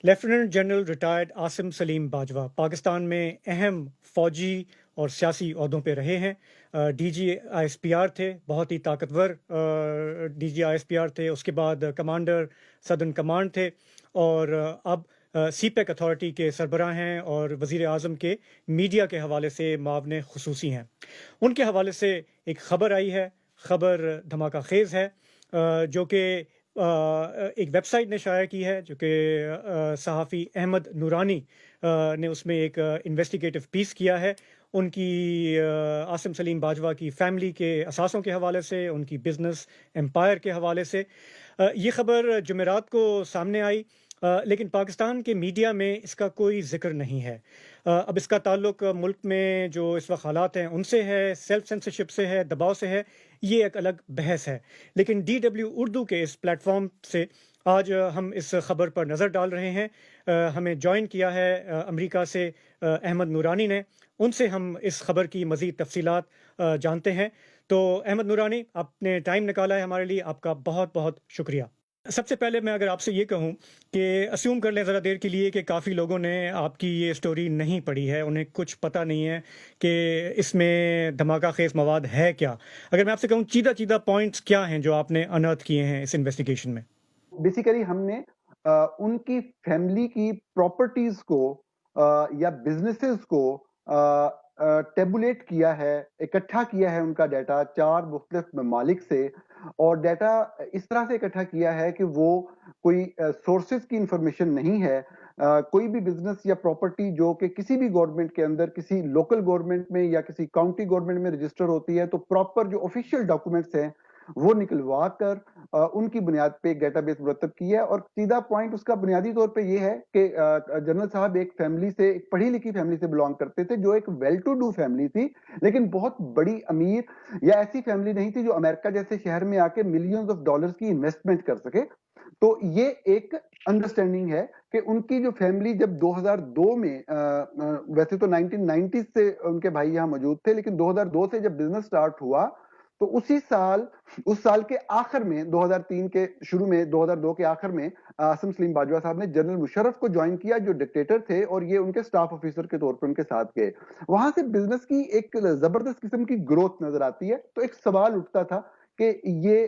Lieutenant general retired Asim Saleem Bajwa Pakistan میں اہم فوجی اور سیاسی عہدوں پہ رہے ہیں۔ D G I S P R تھے، بہت ہی طاقتور D G I S P R تھے۔ اس کے بعد کمانڈر سدرن کمانڈ تھے، اور اب سی پیک اتھارٹی کے سربراہ ہیں اور وزیر اعظم کے میڈیا کے حوالے سے معاون خصوصی ہیں۔ ان کے حوالے سے ایک خبر آئی ہے، خبر دھماکہ خیز ہے، جو کہ ایک ویب سائٹ نے شائع کی ہے، جو کہ صحافی احمد نورانی نے اس میں ایک انویسٹیگیٹو پیس کیا ہے ان کی عاصم سلیم باجوہ کی فیملی کے اثاثوں کے حوالے سے، ان کی بزنس امپائر کے حوالے سے۔ یہ خبر جمعرات کو سامنے آئی، لیکن پاکستان کے میڈیا میں اس کا کوئی ذکر نہیں ہے۔ اب اس کا تعلق ملک میں جو اس وقت حالات ہیں ان سے ہے، سیلف سینسرشپ سے ہے، دباؤ سے ہے، یہ ایک الگ بحث ہے۔ لیکن ڈی ڈبلیو اردو کے اس پلیٹ فارم سے آج ہم اس خبر پر نظر ڈال رہے ہیں۔ ہمیں جوائن کیا ہے امریکہ سے احمد نورانی نے، ان سے ہم اس خبر کی مزید تفصیلات جانتے ہیں۔ تو احمد نورانی، آپ نے ٹائم نکالا ہے ہمارے لیے، آپ کا بہت بہت شکریہ۔ سب سے پہلے میں اگر آپ سے یہ کہوں کہ اسیوم کر لیں ذرا دیر کے لیے کہ کافی لوگوں نے آپ کی یہ سٹوری نہیں پڑھی ہے، انہیں کچھ پتہ نہیں ہے کہ اس میں دھماکہ خیز مواد ہے کیا۔ اگر میں آپ سے کہوں چیدہ چیدہ پوائنٹس کیا ہیں جو آپ نے انرتھ کیے ہیں اس انویسٹیگیشن میں؟ بیسیکلی ہم نے ان کی فیملی کی پراپرٹیز کو یا بزنسز کو ٹیبولیٹ کیا ہے، اکٹھا کیا ہے ان کا ڈیٹا 4 مختلف ممالک سے، اور ڈیٹا اس طرح سے اکٹھا کیا ہے کہ وہ کوئی سورسز کی انفارمیشن نہیں ہے۔ کوئی بھی بزنس یا پراپرٹی جو کہ کسی بھی گورنمنٹ کے اندر، کسی لوکل گورنمنٹ میں یا کسی کاؤنٹی گورنمنٹ میں رجسٹر ہوتی ہے، تو پراپر جو آفیشیل ڈاکومنٹس ہیں وہ نکلوا کر ان کی بنیاد پہ ایک ڈیٹا بیس مرتب کی ہے۔ اور سیدھا پوائنٹ اس کا بنیادی طور پہ یہ ہے کہ جنرل صاحب ایک فیملی سے، ایک پڑھی لکھی فیملی سے بلانگ کرتے تھے، جو ایک ویل ٹو ڈو فیملی تھی، لیکن بہت بڑی امیر یا ایسی فیملی نہیں تھی جو امریکہ جیسے شہر میں آ کے ملینز آف ڈالرز کی انویسٹمنٹ کر سکے۔ تو یہ ایک انڈرسٹینڈنگ ہے کہ ان کی جو فیملی جب 2002 میں ویسے تو 1990 سے ان کے بھائی یہاں موجود تھے، لیکن 2002 سے جب بزنس سٹارٹ ہوا تو اسی سال، اس سال کے آخر میں، 2003 کے شروع میں، 2002 کے آخر میں عاصم سلیم باجوہ صاحب نے جنرل مشرف کو جوائن کیا جو ڈکٹیٹر تھے، اور یہ ان کے سٹاف آفیسر کے طور پر ان کے ساتھ گئے۔ وہاں سے بزنس کی ایک زبردست قسم کی گروتھ نظر آتی ہے۔ تو ایک سوال اٹھتا تھا کہ یہ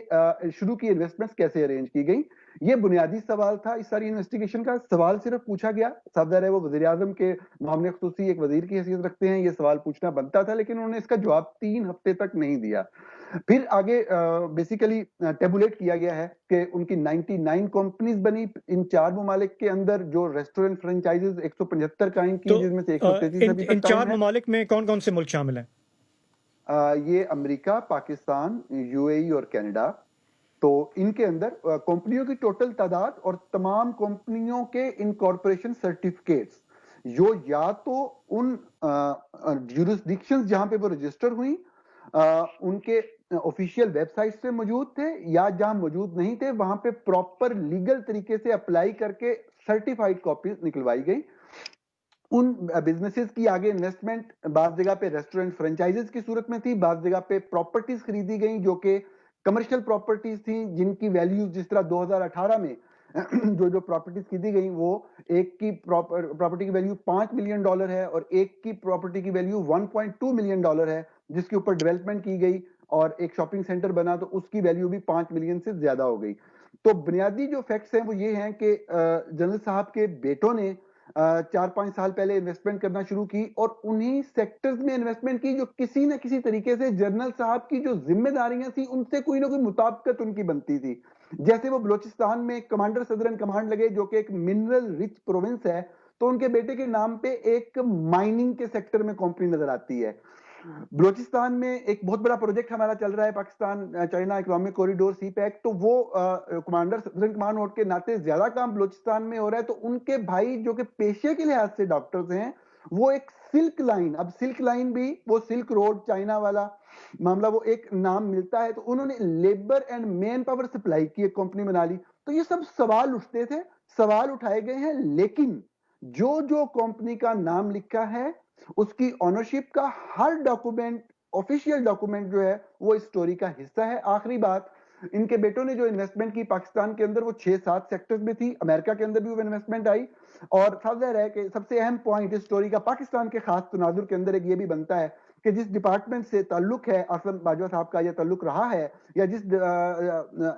شروع کی انویسٹمنٹس کیسے ارینج کی گئی۔ یہ بنیادی سوال تھا اس ساری انویسٹیگیشن کا۔ سوال صرف پوچھا گیا، صاحب ظاہر ہے وہ وزیر اعظم کے معاملے خصوصی ایک وزیر کی حیثیت رکھتے ہیں، یہ سوال پوچھنا بنتا تھا، لیکن انہوں نے اس کا جواب 3 ہفتے تک نہیں دیا۔ پھر آگے بیسیکلی ٹیبولیٹ کیا گیا ہے کہ ان کی 99 کمپنیز بنی ان 4 ممالک کے اندر، جو ریسٹورنٹ فرنچائزز 175 قائم کی، تو جس میں سے 133 ابھی ان تک 4 قائم ہے۔ ممالک میں کون کون سے ملک شامل ہیں؟ یہ امریکہ، پاکستان، یو اے ای اور کینیڈا۔ تو ان کے اندر کمپنیوں کی ٹوٹل تعداد اور تمام کمپنیوں کے انکارپوریشن سرٹیفکیٹس، جو یا تو ان جیورسڈکشنز جہاں پہ وہ رجسٹر ہوئی ان کے آفیشیل ویب سائٹ سے موجود تھے، یا جہاں موجود نہیں تھے وہاں پہ پراپر لیگل طریقے سے اپلائی کر کے سرٹیفائڈ کاپیز نکلوائی گئی۔ ان بزنسز کی آگے انویسٹمنٹ بعض جگہ پہ ریسٹورنٹ فرنچائزز کی صورت میں تھی، بعض جگہ پہ پراپرٹیز خریدی گئیں جو کہ کمرشل پراپرٹیز تھیں، جن کی ویلیوز جس طرح 2018 میں جو پراپرٹیز خریدی گئیں، وہ ایک کی پراپرٹی کی ویلیو $5 ملین ہے، اور ایک کی پراپرٹی کی ویلیو $1.2 ملین ہے، جس کے اوپر ڈیولپمنٹ کی گئی اور ایک شاپنگ سینٹر بنا تو اس کی ویلیو بھی 5 ملین سے زیادہ ہو گئی۔ تو بنیادی جو فیکٹس ہیں وہ یہ ہیں کہ جنرل صاحب کے بیٹوں نے 4-5 سال پہلے انویسٹمنٹ کرنا شروع کی، اور انہی سیکٹرز میں انویسٹمنٹ کی جو کسی نہ کسی طریقے سے جنرل صاحب کی جو ذمہ داریاں تھیں ان سے کوئی نہ کوئی مطابقت ان کی بنتی تھی۔ جیسے وہ بلوچستان میں کمانڈر صدرن کمانڈ لگے، جو کہ ایک منرل رچ پروونس ہے، تو ان کے بیٹے کے نام پہ ایک مائننگ کے سیکٹر میں کمپنی نظر آتی ہے۔ بلوچستان میں ایک بہت بڑا پروجیکٹ ہمارا چل رہا ہے، پاکستان چائنا اکنامک کوریڈور سی پیک، تو وہ کمانڈر صدرن کمانڈ ہونے کے ناطے زیادہ کام بلوچستان میں ہو رہا ہے۔ تو ان کے بھائی جو کہ پیشے کے لحاظ سے ڈاکٹرز ہیں، وہ ایک سلک لائن، اب سلک لائن بھی وہ سلک روڈ چائنا والا معاملہ، وہ ایک نام ملتا ہے، تو انہوں نے labour and manpower supply کی ایک کمپنی بنا لی۔ تو یہ سب سوال اٹھتے تھے، سوال اٹھائے گئے ہیں، لیکن جو کمپنی کا نام لکھا ہے اس کی اونرشپ کا ہر ڈاکومنٹ، آفیشیل ڈاکومنٹ جو ہے وہ اس سٹوری کا حصہ ہے۔ آخری بات، ان کے بیٹوں نے جو انویسٹمنٹ کی پاکستان کے اندر وہ 6-7 سیکٹرز میں تھی, امریکہ کے اندر بھی وہ انویسٹمنٹ آئی. اور ظاہر ہے کہ سب سے اہم پوائنٹ اس سٹوری کا پاکستان کے خاص تناظر کے اندر ایک یہ بھی بنتا ہے کہ جس ڈپارٹمنٹ سے تعلق ہے عاصم باجوہ صاحب کا, یا تعلق رہا ہے, یا جس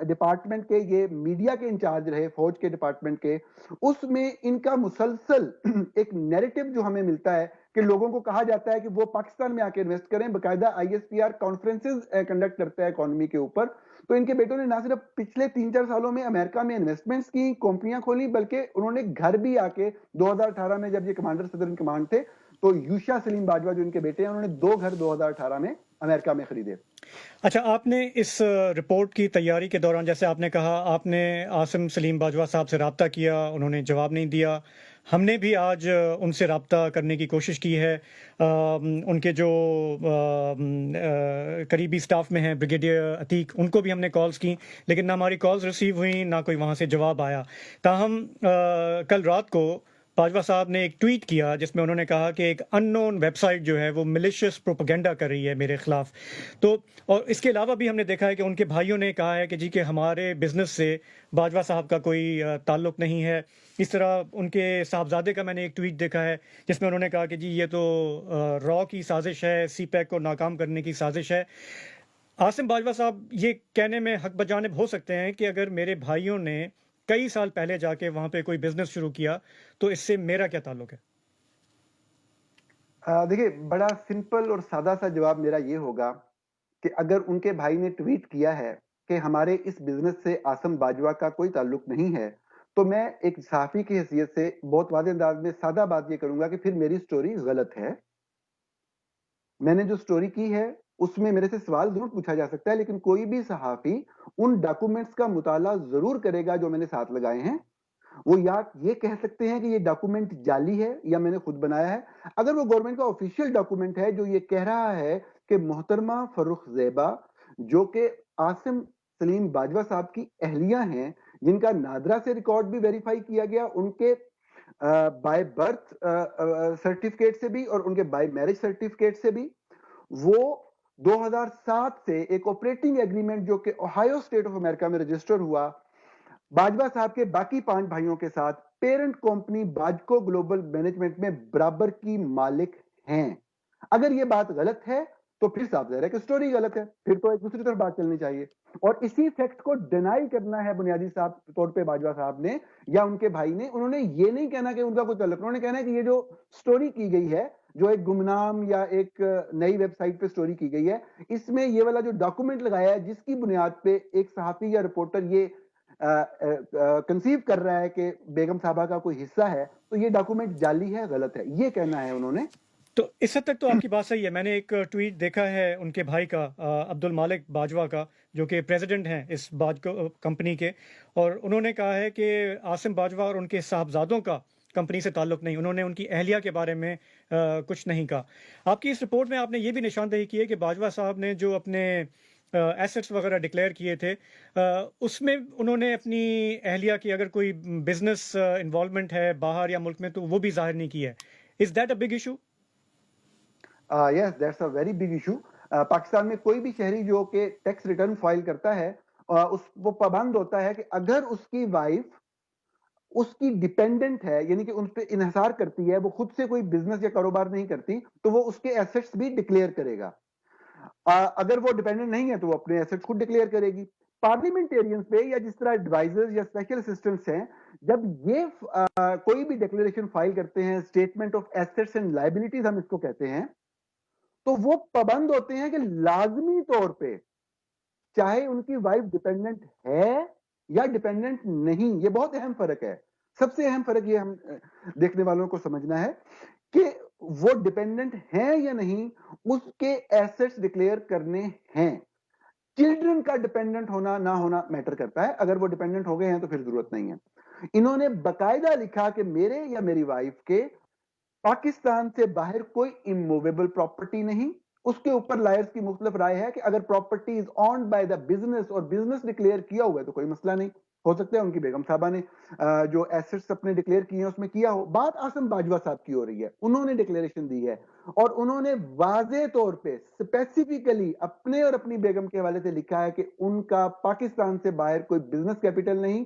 ڈپارٹمنٹ کے یہ میڈیا کے انچارج رہے, فوج کے ڈپارٹمنٹ کے, اس میں ان کا مسلسل ایک نیریٹو جو ہمیں ملتا ہے کہ لوگوں کو کہا جاتا ہے کہ وہ پاکستان میں آ کے انویسٹ کریں, باقاعدہ ISPR کانفرنسز کنڈکٹ کرتا ہے اکانومی کے اوپر. تو ان کے بیٹوں نے نہ صرف پچھلے 3-4 سالوں میں امریکہ میں انویسٹمنٹس کی, کمپنیاں کھولی, بلکہ انہوں نے گھر بھی آ کے 2018 میں جب یہ کمانڈر صدر ان کمانڈ تھے تو یوشا سلیم باجوہ جو ان کے بیٹے ہیں, انہوں نے 2 گھر 2018 میں امریکہ میں خریدے. اچھا, آپ نے اس رپورٹ کی تیاری کے دوران, جیسے آپ نے کہا, آپ نے عاصم سلیم باجوہ صاحب سے رابطہ کیا, انہوں نے جواب نہیں دیا. ہم نے بھی آج ان سے رابطہ کرنے کی کوشش کی ہے. ان کے جو قریبی سٹاف میں ہیں بریگیڈیئر عتیق, ان کو بھی ہم نے کالز کی, لیکن نہ ہماری کالز ریسیو ہوئیں, نہ کوئی وہاں سے جواب آیا. تاہم کل رات کو باجوہ صاحب نے ایک ٹویٹ کیا جس میں انہوں نے کہا کہ ایک ان نون ویب سائٹ جو ہے وہ ملیشیس پروپیگنڈا کر رہی ہے میرے خلاف. تو اور اس کے علاوہ بھی ہم نے دیکھا ہے کہ ان کے بھائیوں نے کہا ہے کہ جی کہ ہمارے بزنس سے باجوہ صاحب کا کوئی تعلق نہیں ہے. اس طرح ان کے صاحبزادے کا میں نے ایک ٹویٹ دیکھا ہے جس میں انہوں نے کہا کہ جی یہ تو را کی سازش ہے, سی پیک کو ناکام کرنے کی سازش ہے. عاصم باجوہ صاحب یہ کہنے میں حق بجانب ہو سکتے ہیں کہ اگر میرے بھائیوں نے کئی سال پہلے جا کے وہاں پہ کوئی بزنس شروع کیا تو اس سے میرا کیا تعلق ہے؟ دیکھیے, بڑا سمپل اور سادہ سا جواب میرا یہ ہوگا کہ اگر ان کے بھائی نے ٹویٹ کیا ہے کہ ہمارے اس بزنس سے عاصم باجوہ کا کوئی تعلق نہیں ہے, تو میں ایک صحافی کی حیثیت سے بہت واضح انداز میں سادہ بات یہ کروں گا کہ پھر میری سٹوری غلط ہے. میں نے جو سٹوری کی ہے اس میں میرے سے سوال ضرور پوچھا جا سکتا ہے, لیکن کوئی بھی صحافی ان ڈاکومنٹس کا مطالعہ ضرور کرے گا جو میں نے ساتھ لگائے ہیں. وہ یا یہ کہہ سکتے ہیں کہ یہ ڈاکومنٹ جعلی ہے یا میں نے خود بنایا ہے. اگر وہ گورنمنٹ کا آفیشیل ڈاکومنٹ ہے جو یہ کہہ رہا ہے کہ محترمہ فرخ زیبا, جو کہ عاصم سلیم باجوہ صاحب کی اہلیہ ہیں, جن کا نادرا سے ریکارڈ بھی ویریفائی کیا گیا, ان کے بائی برتھ سرٹیفکیٹ سے بھی اور ان کے بائی میرج سرٹیفکیٹ سے بھی, وہ 2007 سے ایک آپریٹنگ ایگریمنٹ جو کہ اوہایو اسٹیٹ آف امریکہ میں رجسٹر ہوا, باجوہ صاحب کے باقی 5 بھائیوں کے ساتھ پیرنٹ کمپنی باجکو گلوبل مینجمنٹ میں برابر کی مالک ہیں. اگر یہ بات غلط ہے تو پھر صاف ظاہر ہے کہ سٹوری غلط ہے, پھر تو ایک دوسری طرف بات چلنی چاہیے. اور اسی فیکٹ کو ڈینائی کرنا ہے بنیادی طور پہ باجوہ صاحب نے یا ان کے بھائی نے. انہوں نے یہ نہیں کہنا کہ ان کا کوئی تعلق, انہوں نے کہنا ہے کہ یہ جو سٹوری کی گئی ہے, جو ایک گمنام یا ایک نئی ویب سائٹ پہ سٹوری کی گئی ہے, اس میں یہ والا جو ڈاکومنٹ لگایا ہے جس کی بنیاد پہ ایک صحافی یا رپورٹر یہ کنسیو کر رہا ہے کہ بیگم صاحبہ کا کوئی حصہ ہے, تو یہ ڈاکومنٹ جعلی ہے, غلط ہے, یہ کہنا ہے انہوں نے. تو اس حد تک تو آپ کی بات صحیح ہے. میں نے ایک ٹویٹ دیکھا ہے ان کے بھائی کا, عبد المالک باجوہ کا, جو کہ پریزیڈنٹ ہیں اس باجکو کمپنی کے, اور انہوں نے کہا ہے کہ عاصم باجوہ اور ان کے صاحبزادوں کا کمپنی سے تعلق نہیں. انہوں نے ان کی اہلیہ کے بارے میں کچھ نہیں کہا. آپ کی اس رپورٹ میں آپ نے یہ بھی نشاندہی کی ہے کہ باجوہ صاحب نے جو اپنے ایسٹس وغیرہ ڈکلیئر کیے تھے, اس میں انہوں نے اپنی اہلیہ کی اگر کوئی بزنس انوالومنٹ ہے باہر یا ملک میں تو وہ بھی ظاہر نہیں کی ہے. Is that a big issue? Yes, that's a very big issue. Pakistan میں کوئی بھی شہری جو کہ ٹیکس ریٹرن فائل کرتا ہے, وہ پابند ہوتا ہے کہ اگر اس کی وائف اس کی ڈیپینڈنٹ ہے, یعنی کہ ان پہ انحصار کرتی ہے, وہ خود سے کوئی بزنس یا کاروبار نہیں کرتی, تو وہ اس کے ایسٹس بھی ڈکلیئر کرے گا. اگر وہ ڈیپینڈنٹ نہیں ہے تو وہ اپنے ایسٹس خود ڈکلیئر کرے گی. پارلیمنٹیرینز پہ یا جس طرح ایڈوائزرز یا اسپیشل اسسٹنٹس ہیں, جب یہ کوئی بھی ڈکلیریشن فائل کرتے ہیں, statement of assets and liabilities ہم اس کو کہتے ہیں, تو وہ پابند ہوتے ہیں کہ لازمی طور پہ چاہے ان کی وائف ڈیپینڈنٹ ہے یا ڈیپینڈنٹ نہیں. یہ بہت اہم فرق ہے. سب سے اہم فرق یہ ہم دیکھنے والوں کو سمجھنا ہے کہ وہ ڈیپینڈنٹ ہیں یا نہیں, اس کے ایسٹس ڈکلیئر کرنے ہیں. چلڈرن کا ڈیپینڈنٹ ہونا نہ ہونا میٹر کرتا ہے. اگر وہ ڈیپینڈنٹ ہو گئے ہیں تو پھر ضرورت نہیں ہے. انہوں نے باقاعدہ لکھا کہ میرے یا میری وائف کے پاکستان سے باہر کوئی اموویبل پراپرٹی نہیں. اس کے اوپر لائرز کی مختلف رائے ہے کہ اگر property is owned by the business اور بزنس ڈکلیئر کیا ہوا ہے تو کوئی مسئلہ نہیں, ہو سکتا ہے ان کی بیگم صاحبہ نے جو ایسٹس اپنے ڈکلیئر کیے ہیں اس میں کیا ہو. بات آصم باجوہ صاحب کی ہو رہی ہے, انہوں نے ڈکلیریشن دی ہے اور انہوں نے واضح طور پہ اسپیسیفکلی اپنے اور اپنی بیگم کے حوالے سے لکھا ہے کہ ان کا پاکستان سے باہر کوئی بزنس کیپٹل نہیں.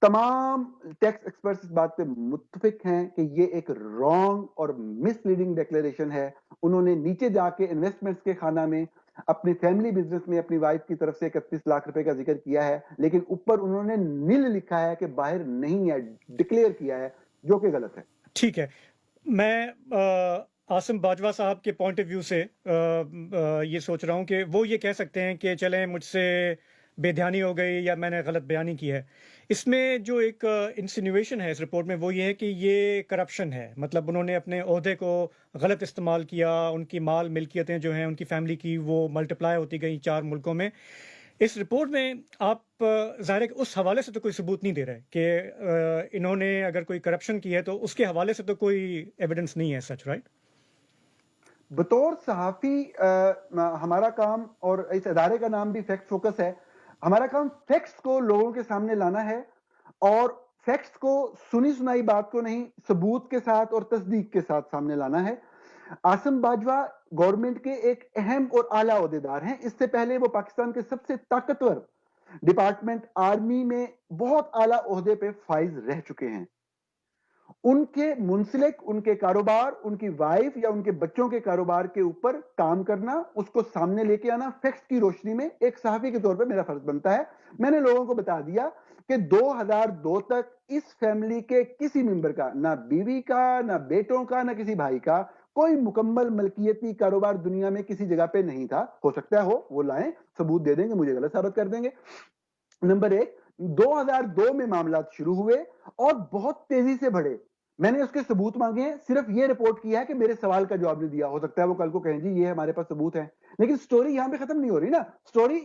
تمام ٹیکس ایکسپرٹس اس بات پہ متفق ہیں کہ یہ ایک رانگ اور مس لیڈنگ ڈیکلیریشن ہے. انہوں نے نیچے جا کے انویسٹمنٹس کے خانہ میں اپنی فیملی بزنس میں اپنی وائف کی طرف سے 31 لاکھ روپے کا ذکر کیا ہے, لیکن اوپر انہوں نے نیل لکھا ہے کہ باہر نہیں ہے, ڈکلیئر کیا ہے, جو کہ غلط ہے. ٹھیک ہے, میں آصم باجوہ صاحب کے پوائنٹ آف ویو سے یہ سوچ رہا ہوں کہ وہ یہ کہہ سکتے ہیں کہ چلیں مجھ سے بے دھیانی ہو گئی یا میں نے غلط بیانی کی ہے. اس میں جو ایک انسینویشن ہے اس رپورٹ میں وہ یہ ہے کہ یہ کرپشن ہے, مطلب انہوں نے اپنے عہدے کو غلط استعمال کیا, ان کی مال ملکیتیں جو ہیں ان کی فیملی کی وہ ملٹیپلائی ہوتی گئیں 4 ملکوں میں. اس رپورٹ میں آپ ظاہر ہے کہ اس حوالے سے تو کوئی ثبوت نہیں دے رہے کہ انہوں نے اگر کوئی کرپشن کی ہے تو اس کے حوالے سے تو کوئی ایویڈنس نہیں ہے سچ, رائٹ؟ بطور صحافی ہمارا کام, اور اس ادارے کا نام بھی فیکٹ فوکس ہے, ہمارا کام فیکٹس کو لوگوں کے سامنے لانا ہے, اور فیکٹس کو سنی سنائی بات کو نہیں, ثبوت کے ساتھ اور تصدیق کے ساتھ سامنے لانا ہے. آصم باجوہ گورنمنٹ کے ایک اہم اور اعلیٰ عہدیدار ہیں. اس سے پہلے وہ پاکستان کے سب سے طاقتور ڈپارٹمنٹ آرمی میں بہت اعلیٰ عہدے پہ فائز رہ چکے ہیں. ان کے منسلک ان کے کاروبار, ان کی وائف یا ان کے بچوں کے کاروبار کے اوپر کام کرنا, اس کو سامنے لے کے آنا فیکٹس کی روشنی میں ایک صحافی کے طور پہ میرا فرض بنتا ہے. میں نے لوگوں کو بتا دیا کہ 2002 تک اس فیملی کے کسی ممبر کا, نہ بیوی کا, نہ بیٹوں کا, نہ کسی بھائی کا کوئی مکمل ملکیتی کاروبار دنیا میں کسی جگہ پہ نہیں تھا. ہو سکتا ہے ہو, وہ لائیں, ثبوت دے دیں گے, مجھے غلط ثابت کر دیں گے. نمبر ایک, 2002 میں معاملات شروع ہوئے اور بہت تیزی سے بڑھے. میں نے اس کے ثبوت مانگے ہیں, صرف یہ رپورٹ کیا ہے کہ میرے سوال کا جواب نہیں دیا. ہو سکتا ہے وہ کل کو کہیں جی یہ ہمارے پاس ثبوت ہے, لیکن سٹوری یہاں پہ ختم نہیں ہو رہی نا. سٹوری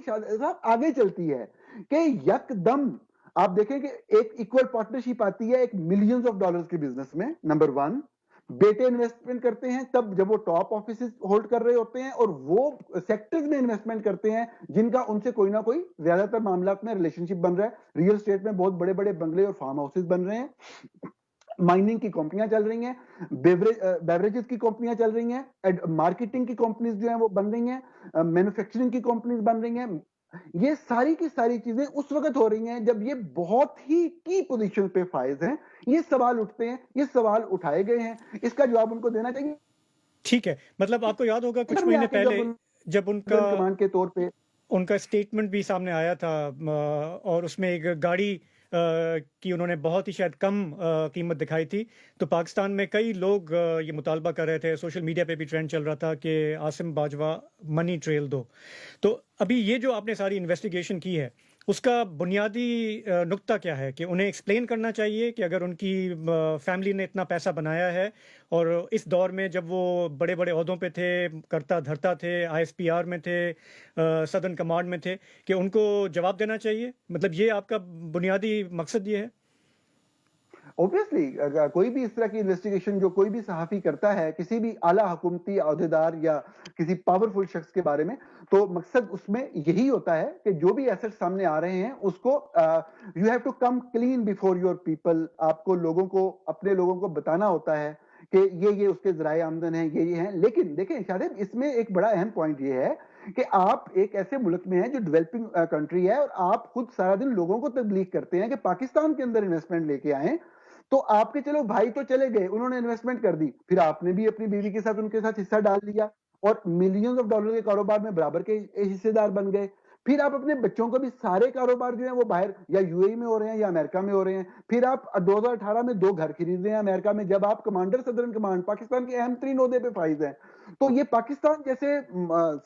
آگے چلتی ہے کہ یک دم آپ دیکھیں کہ ایک ایکول پارٹنرشپ آتی ہے ایک ملینز آف ڈالرز کے بزنس میں. نمبر 1, بیٹے انویسٹمنٹ کرتے ہیں تب جب وہ ٹاپ آفیسز ہولڈ کر رہے ہوتے ہیں, اور وہ سیکٹرز میں انویسٹمنٹ کرتے ہیں جن کا ان سے کوئی نہ کوئی زیادہ تر معاملات میں ریلیشن شپ بن رہا ہے. ریئل اسٹیٹ میں بہت بڑے بڑے بنگلے اور فارم ہاؤسز بن رہے ہیں, مائننگ کی کمپنیاں چل رہی ہیں, بیوریجز کی کمپنیاں چل رہی ہیں, مارکیٹنگ کی کمپنیز جو ہیں وہ بن رہی ہیں, مینوفیکچرنگ کی کمپنیز بن رہی ہیں. یہ ساری کی ساری چیزیں اس وقت ہو رہی ہیں جب یہ بہت ہی کی پوزیشن پہ فائز ہیں. یہ سوال اٹھتے ہیں, یہ سوال اٹھائے گئے ہیں, اس کا جواب ان کو دینا چاہیے. ٹھیک ہے, مطلب آپ کو یاد ہوگا کچھ میں آ مہینے کے پہلے جب ان کا کمانڈ کے طور پہ ان کا اسٹیٹمنٹ بھی سامنے آیا تھا, اور اس میں ایک گاڑی کی انہوں نے بہت ہی شاید کم قیمت دکھائی تھی, تو پاکستان میں کئی لوگ یہ مطالبہ کر رہے تھے, سوشل میڈیا پہ بھی ٹرینڈ چل رہا تھا کہ آصم باجوہ منی ٹریل دو. تو ابھی یہ جو آپ نے ساری انویسٹیگیشن کی ہے اس کا بنیادی نقطہ کیا ہے کہ انہیں ایکسپلین کرنا چاہیے کہ اگر ان کی فیملی نے اتنا پیسہ بنایا ہے اور اس دور میں جب وہ بڑے بڑے عہدوں پہ تھے, کرتا دھرتا تھے, ISPR میں تھے, سدرن کمانڈ میں تھے, کہ ان کو جواب دینا چاہیے, مطلب یہ آپ کا بنیادی مقصد یہ ہے؟ اوبیسلی کوئی بھی اس طرح کی انویسٹیگیشن جو کوئی بھی صحافی کرتا ہے کسی بھی اعلیٰ حکومتی عہدیدار یا کسی پاورفل شخص کے بارے میں, تو مقصد اس میں یہی ہوتا ہے کہ جو بھی ایسٹ سامنے آ رہے ہیں اس کو you have to come clean before your people. آپ کو لوگوں کو, اپنے لوگوں کو بتانا ہوتا ہے کہ یہ اس کے ذرائع آمدن ہیں, یہ ہیں. لیکن دیکھیں شاہد, اس میں ایک بڑا اہم پوائنٹ یہ ہے کہ آپ ایک ایسے ملک میں ہیں جو ڈیولپنگ کنٹری ہے, اور آپ خود سارا دن لوگوں کو تبلیغ کرتے ہیں کہ پاکستان کے اندر انویسٹمنٹ لے کے آئیں. تو آپ کے چلو بھائی تو چلے گئے, انہوں نے انویسٹمنٹ کر دی, پھر آپ نے بھی اپنی بیوی کے ساتھ ان کے ساتھ حصہ ڈال دیا اور ملینز آف ڈالر کے کاروبار میں برابر کے حصے دار بن گئے. پھر آپ اپنے بچوں کو بھی سارے کاروبار جو ہیں وہ باہر یا UAE میں ہو رہے ہیں یا امریکہ میں ہو رہے ہیں. پھر آپ 2018 میں 2 گھر خرید رہے ہیں امریکہ میں, جب آپ کمانڈر صدرن کمانڈ پاکستان کے اہم ترین عہدے پہ فائز ہیں. تو یہ پاکستان جیسے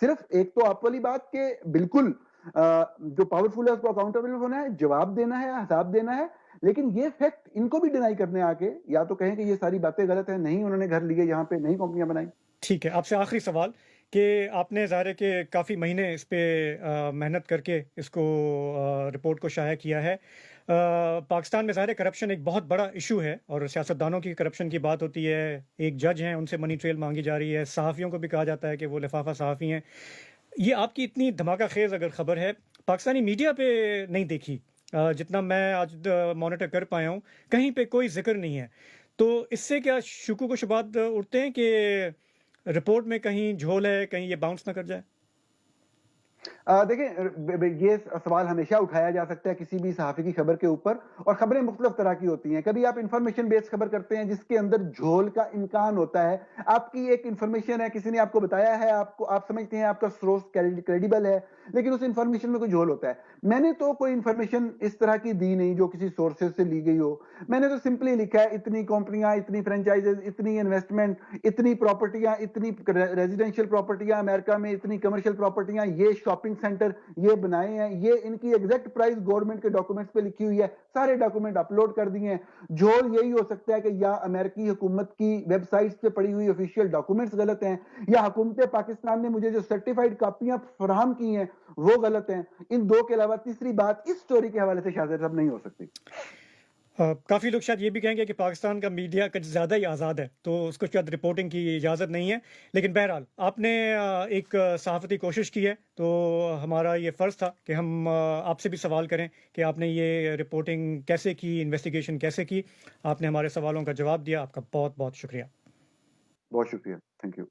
صرف ایک تو آپ والی بات کہ بالکل جو پاورفل ہے اس کو اکاؤنٹیبل ہونا ہے, جواب دینا ہے, حساب دینا ہے, لیکن یہ فیکٹ ان کو بھی ڈینائی کرنے آ کے یا تو کہیں کہ یہ ساری باتیں غلط ہیں, نہیں انہوں نے گھر لیے یہاں پہ, نہیں کمپنیاں بنائی. ٹھیک ہے, آپ سے آخری سوال کہ آپ نے ظاہر ہے کہ کافی مہینے اس پہ محنت کر کے اس کو رپورٹ کو شائع کیا ہے. پاکستان میں ظاہر ہے کرپشن ایک بہت بڑا ایشو ہے, اور سیاستدانوں کی کرپشن کی بات ہوتی ہے, ایک جج ہیں ان سے منی ٹریل مانگی جا رہی ہے, صحافیوں کو بھی کہا جاتا ہے کہ وہ لفافہ صحافی ہیں. یہ آپ کی اتنی دھماکہ خیز اگر خبر ہے پاکستانی میڈیا پہ نہیں دیکھی, جتنا میں آج مانیٹر کر پایا ہوں کہیں پہ کوئی ذکر نہیں ہے. تو اس سے کیا شکوک و شبہات اٹھتے ہیں کہ رپورٹ میں کہیں جھول ہے, کہیں یہ باؤنس نہ کر جائے؟ دیکھیں یہ سوال ہمیشہ اٹھایا جا سکتا ہے کسی بھی صحافی کی خبر کے اوپر, اور خبریں مختلف طرح کی ہوتی ہیں. کبھی آپ انفارمیشن بیس خبر کرتے ہیں جس کے اندر جھول کا امکان ہوتا ہے. آپ کی ایک انفارمیشن ہے, کسی نے آپ کو بتایا ہے, آپ سمجھتے ہیں آپ کا سورس کریڈیبل ہے, لیکن اس انفارمیشن میں کوئی جھول ہوتا ہے. میں نے تو کوئی انفارمیشن اس طرح کی دی نہیں جو کسی سورسز سے لی گئی ہو. میں نے تو سمپلی لکھا ہے اتنی کمپنیاں, اتنی فرینچائزز, اتنی انویسٹمنٹ, اتنی پراپرٹیاں, اتنی ریزیڈینشیل پراپرٹیاں امریکہ میں, اتنی کمرشل پراپرٹیاں, یہ شاپنگ سینٹر یہ بنائے ہیں, یہ ان کی ایگزیکٹ پرائس گورنمنٹ کے ڈاکومنٹس پہ لکھی ہوئی ہے, سارے ڈاکومنٹ اپلوڈ کر دیے ہیں. جھول یہی ہو سکتا ہے کہ یا امریکی حکومت کی ویب سائٹس پہ پڑی ہوئی آفیشیل ڈاکومنٹس غلط ہیں, یا حکومت پاکستان نے مجھے جو سرٹیفائڈ کاپیاں فراہم کی ہیں وہ غلط ہیں. ان دو کے علاوہ تیسری بات اس سٹوری کے حوالے سے شاہ صاحب نہیں ہو سکتی. کافی لوگ شاید یہ بھی کہیں گے کہ پاکستان کا میڈیا کچھ زیادہ ہی آزاد ہے تو اس کو شاید رپورٹنگ کی اجازت نہیں ہے, لیکن بہرحال آپ نے ایک صحافتی کوشش کی ہے تو ہمارا یہ فرض تھا کہ ہم آپ سے بھی سوال کریں کہ آپ نے یہ رپورٹنگ کیسے کی, انویسٹیگیشن کیسے کی. آپ نے ہمارے سوالوں کا جواب دیا, آپ کا بہت بہت شکریہ. بہت شکریہ, تھینک یو.